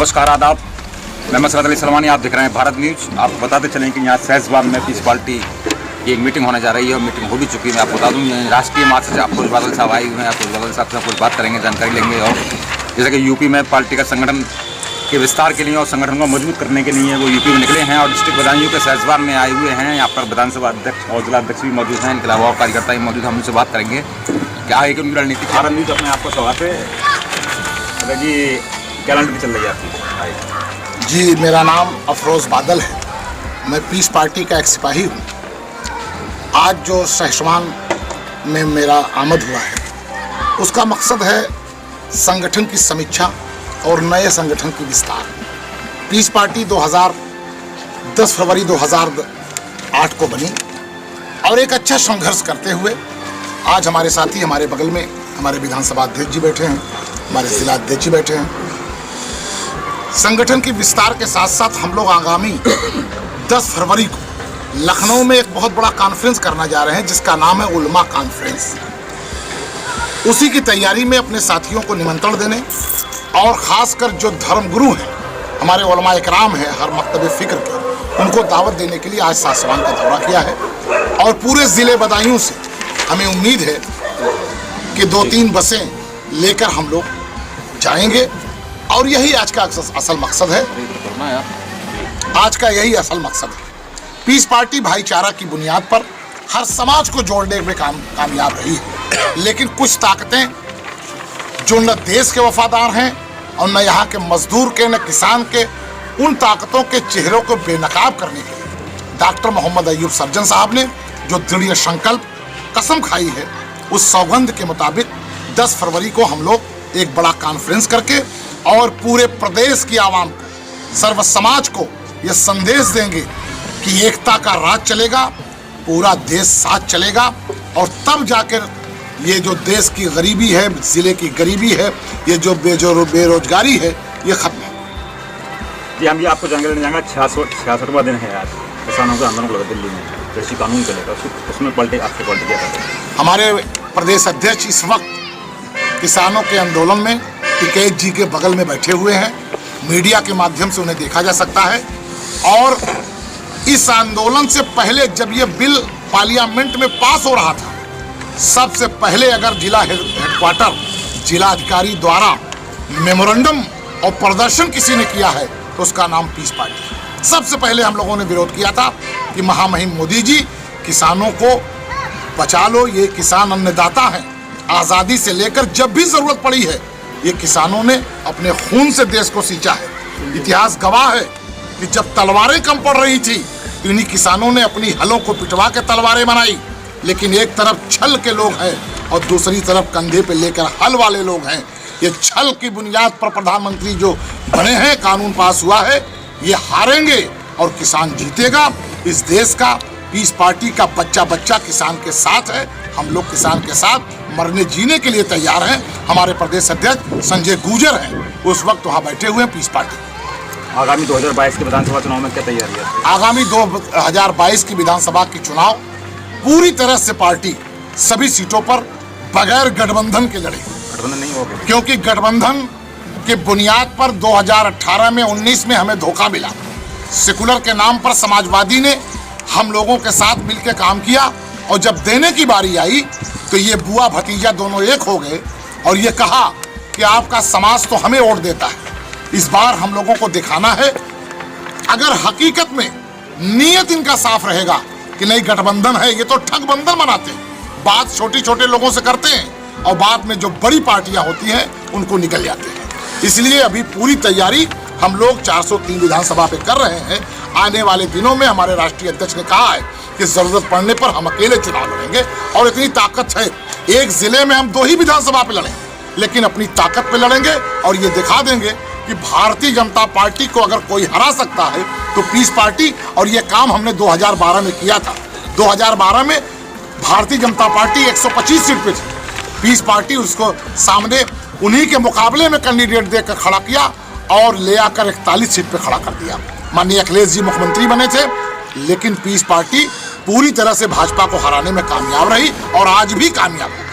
नमस्कार, आदाब। मैं मसरत अली सलमानी, आप देख रहे हैं भारत न्यूज। आपको बताते चलें कि यहाँ सहसवान में पीस पार्टी की एक मीटिंग होने जा रही है और मीटिंग हो भी चुकी है। मैं आपको बता दूँ, राष्ट्रीय महासचिव अफरोज बादल साहब आए हुए हैं। अफरोज बादल साहब से कुछ बात करेंगे, जानकारी लेंगे। और जैसे कि यूपी में पार्टी का संगठन के विस्तार के लिए और संगठन को मजबूत करने के लिए वो यूपी में निकले हैं और डिस्ट्रिक्ट बदायूं के सहसवान में आए हुए हैं। यहाँ पर विधानसभा अध्यक्ष और जिला अध्यक्ष भी मौजूद हैं, इनके अलावा और कार्यकर्ता भी मौजूद हैं। हम उनसे बात करेंगे क्या है कि उनकी रणनीति। भारत न्यूज अपने आपको स्वागत है। अगर जी क्या रणनीति चल रही है आपकी? जी, मेरा नाम अफरोज बादल है। मैं पीस पार्टी का एक सिपाही हूँ। आज जो सहसवान में मेरा आमद हुआ है, उसका मकसद है संगठन की समीक्षा और नए संगठन की विस्तार। पीस पार्टी 10 फरवरी 2008 को बनी और एक अच्छा संघर्ष करते हुए आज हमारे साथी हमारे बगल में हमारे विधानसभा अध्यक्ष जी बैठे हैं, हमारे जिला अध्यक्ष जी बैठे हैं। संगठन की विस्तार के साथ साथ हम लोग आगामी 10 फरवरी को लखनऊ में एक बहुत बड़ा कॉन्फ्रेंस करना जा रहे हैं, जिसका नाम है उलमा कॉन्फ्रेंस। उसी की तैयारी में अपने साथियों को निमंत्रण देने और ख़ासकर जो धर्मगुरु हैं, हमारे उलमा इकराम हैं हर मकतब फ़िक्र के, उनको दावत देने के लिए आज सहसवान का दौरा किया है। और पूरे ज़िले बदायूं से हमें उम्मीद है कि 2-3 बसें लेकर हम लोग जाएंगे और यही आज का असल मकसद है। आज का यही असल मकसद है। पीस पार्टी भाईचारा की बुनियाद पर हर समाज को जोड़ने में कामयाब रही है, लेकिन कुछ ताकतें जो न देश के वफादार हैं और न यहाँ के मजदूर के न किसान के, उन ताकतों के चेहरों को बेनकाब करने के लिए डॉक्टर मोहम्मद अयूब सर्जन साहब ने जो दृढ़ संकल्प कसम खाई है, उस सौगंध के मुताबिक 10 फरवरी को हम लोग एक बड़ा कॉन्फ्रेंस करके और पूरे प्रदेश की आवाम को, सर्व समाज को यह संदेश देंगे कि एकता का राज चलेगा, पूरा देश साथ चलेगा और तब जाकर ये जो देश की गरीबी है, ज़िले की गरीबी है, ये जो बेरोजगारी है, ये खत्म है। जी, हम ये आपको जानकारी देना चाहेंगे। 66वां दिन है आज किसानों का आंदोलन लगा दिल्ली में, कृषि कानून को लेकर, उसमें आपकी पार्टी क्या करती है? हमारे प्रदेश अध्यक्ष इस वक्त किसानों के आंदोलन में टिकैत जी के बगल में बैठे हुए हैं। मीडिया के माध्यम से उन्हें देखा जा सकता है। और इस आंदोलन से पहले जब ये बिल पार्लियामेंट में पास हो रहा था, सबसे पहले अगर जिला हेडक्वार्टर जिला अधिकारी द्वारा मेमोरेंडम और प्रदर्शन किसी ने किया है तो उसका नाम पीस पार्टी। सबसे पहले हम लोगों ने विरोध किया था कि महामहिम मोदी जी, किसानों को बचा लो, ये किसान अन्नदाता हैं। आज़ादी से लेकर जब भी ज़रूरत पड़ी है, ये किसानों ने अपने खून से देश को सींचा है। इतिहास गवाह है कि जब तलवारें कम पड़ रही थी तो इन्हीं किसानों ने अपनी हलों को पिटवा के तलवारें बनाई। लेकिन एक तरफ छल के लोग हैं और दूसरी तरफ कंधे पे लेकर हल वाले लोग हैं। ये छल की बुनियाद पर प्रधानमंत्री जो बने हैं, कानून पास हुआ है, ये हारेंगे और किसान जीतेगा। इस देश का पीस पार्टी का बच्चा बच्चा किसान के साथ है। हम लोग किसान के साथ मरने जीने के लिए तैयार हैं। हमारे प्रदेश अध्यक्ष संजय गुर्जर हैं, उस वक्त वहाँ बैठे हुए हैं पीस पार्टी। आगामी 2022 के विधानसभा चुनाव में क्या तैयारी है? आगामी 2022 की विधानसभा की चुनाव पूरी तरह से पार्टी सभी सीटों पर बगैर गठबंधन के लड़ेगी। गठबंधन नहीं होगा क्योंकि गठबंधन के बुनियाद पर 2018 में 19 में हमें धोखा मिला। सेकुलर के नाम पर समाजवादी ने हम लोगों के साथ मिलकर काम किया और जब देने की बारी आई तो ये बुआ भतीजा दोनों एक हो गए और ये कहा कि आपका समाज तो हमें वोट देता है। इस बार हम लोगों को दिखाना है, अगर हकीकत में नीयत इनका साफ रहेगा कि नहीं गठबंधन है, ये तो ठगबंधन बनाते हैं, बात छोटे छोटे लोगों से करते हैं और बाद में जो बड़ी पार्टियां होती हैं उनको निकल जाते हैं। इसलिए अभी पूरी तैयारी हम लोग 403 विधानसभा पे कर रहे हैं। आने वाले दिनों में हमारे राष्ट्रीय अध्यक्ष ने कहा है कि जरूरत पड़ने पर हम अकेले चुनाव लड़ेंगे और इतनी ताकत है, एक जिले में हम 2 ही विधानसभा पे लड़ेंगे, लेकिन अपनी ताकत पे लड़ेंगे और ये दिखा देंगे कि भारतीय जनता पार्टी को अगर कोई हरा सकता है तो पीस पार्टी। और ये काम हमने 2012 में किया था। 2012 में भारतीय जनता पार्टी 125 सीट पे थी, पीस पार्टी उसको सामने उन्हीं के मुकाबले में कैंडिडेट देकर खड़ा किया और ले आकर 41 सीट पे खड़ा कर दिया। माननीय अखिलेश जी मुख्यमंत्री बने थे, लेकिन पीस पार्टी पूरी तरह से भाजपा को हराने में कामयाब रही और आज भी कामयाब है।